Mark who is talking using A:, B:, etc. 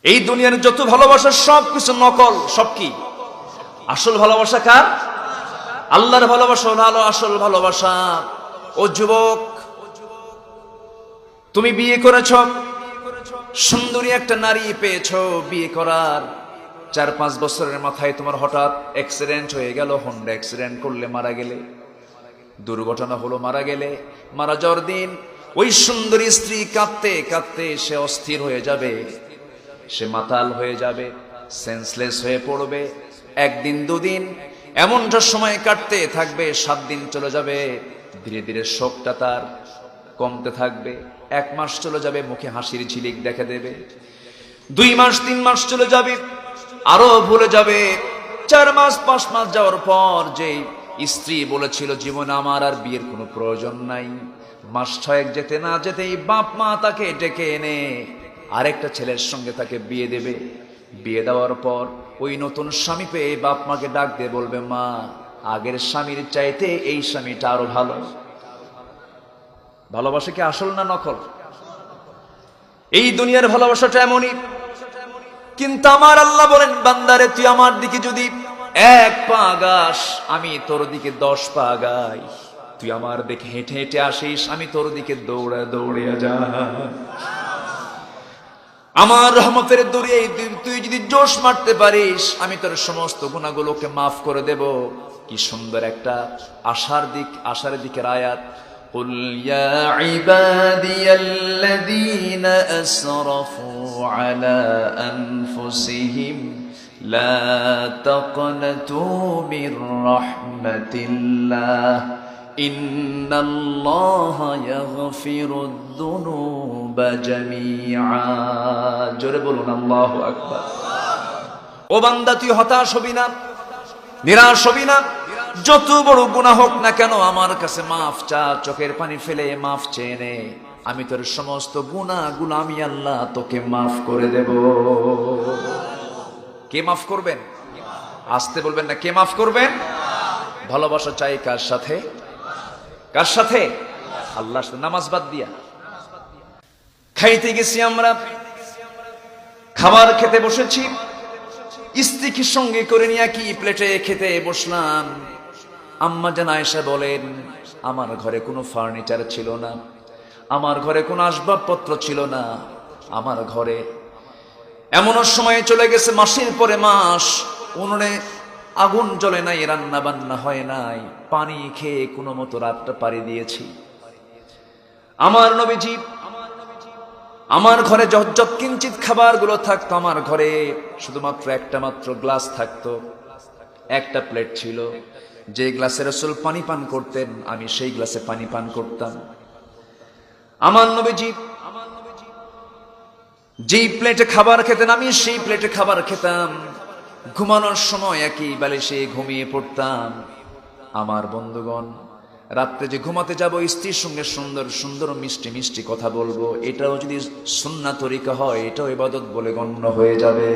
A: এই দুনিয়ার যত ভালোবাসা সব কিছু নকল। সব কি? আসল ভালোবাসা কার? আল্লাহর ভালোবাসা হলো আসল ভালোবাসা। ও যুবক, তুমি বিয়ে করেছ, সুন্দরী একটা নারী পেয়েছ, বিয়ে করার 4-5 বছরের মাথায় তোমার হঠাৎ অ্যাক্সিডেন্ট হয়ে গেল। হোন্ডা অ্যাক্সিডেন্ট করলে মারা গেলে, দুর্ঘটনা হলো, মারা গেলে, মারা যাওয়ার দিন ওই সুন্দরী স্ত্রী কাঁদতে কাঁদতে সে অস্থির হয়ে যাবে, সে মাতাল হয়ে যাবে, সেন্সলেস হয়ে পড়বে। 1 দিন 2 দিন এমনটা সময় কাটতে থাকবে, 7 দিন চলে যাবে, ধীরে ধীরে শোকটা তার কমতে থাকবে। 1 মাস চলে যাবে, মুখে হাসির ঝিলিক দেখা দেবে। 2 মাস 3 মাস চলে যাবে, আরো ভুলে যাবে। 4 মাস 5 মাস যাওয়ার পর যে স্ত্রী বলেছিল জীবনে আমার আর বিয়ের কোনো প্রয়োজন নাই, মাস 6 যেতে না যেতেই বাপ মা তাকে ডেকে এনে আরেকটা ছেলের সঙ্গে তাকে বিয়ে দেবে। বিয়ে দেওয়ার পর ওই নতুন স্বামী পেয়ে বাপ মাকে ডাক দিয়ে বলবে, মা, আগের স্বামীর চাইতে এই স্বামীটা আরো ভালো। ভালোবাসা কি আসল না নকল? এই দুনিয়ার ভালোবাসাটা এমনই। কিন্তু আমার আল্লাহ বলেন, বান্দারে, তুই আমার দিকে যদি 1 পা আগাস, আমি তোর দিকে 10 পা আগাই। তুই আমার দিকে হেঁটে হেঁটে আসিস, আমি তোর দিকে দৌড়ে দৌড়ে যা। আমার রহমতের দৌড়ে তুই যদি জোশ মারতে পারিস, আমি তোর সমস্ত গুনাহগুলোকে মাফ করে দেব। কি সুন্দর একটা আশার দিকের আয়াত। قل يا عبادي الذين أسرفوا على أنفسهم لا تقنطوا من رحمة الله إن الله يغفر الذنوب جميعا। জোরে বলুন আল্লাহু আকবার। ও বান্দা, তুই হতাশ হবি না, নিরাশ হবি না। যত বড় গুনাহ হোক না কেন, আমার কাছে মাফ চা, চোখের পানি ফেলে মাফ চেয়ে নে। আমি তোর সমস্ত গুনাহগুলো আমি আল্লাহ তোকে মাফ করে দেব। কে মাফ করবেন? আসতে বলবেন না, কে মাফ করবেন? ভালোবাসা চাই কার সাথে? কার সাথে? আল্লাহর সাথে। নামাজ বাদ দিয়া খাইতে গেছি আমরা, খাবার খেতে বসেছি, স্ত্রীকে সঙ্গে করে নিয়ে কি প্লেটে খেতে বসলাম। আম্মা জান আয়েশা বলেন, আমার ঘরে কোনো ফার্নিচার ছিল না, আমার ঘরে কোনো আসবাবপত্র ছিল না, আমার ঘরে এমন সময় চলে গেছে মাসের পরে মাস, উনুনে আগুন জ্বলে নাই, রান্না বান্না হয় নাই, পানি খেয়ে কোনো মতো রাতটা পাড়ি দিয়েছি। আমার নবীজি, আমার ঘরে যত কিঞ্চিত খাবারগুলো থাকতো, আমার ঘরে শুধুমাত্র একটা মাত্র গ্লাস থাকতো, একটা প্লেট ছিল। যে গ্লাসে রাসূল পানি পান করতেন, আমি সেই গ্লাসে পানি পান করতাম। আমার নবীজি যেই প্লেটে খাবার খেতেন, আমি সেই প্লেটে খাবার খেতাম। ঘুমানোর সময় একই বালিশে ঘুমিয়ে পড়তাম। আমার বন্ধুগণ, রাত্রে যে ঘুমাতে যাব, স্ত্রীর সঙ্গে সুন্দর সুন্দর মিষ্টি মিষ্টি কথা বলবো, এটাও যদি সুন্নাত তরিকা হয়, এটাও ইবাদত বলে গণ্য হয়ে যাবে।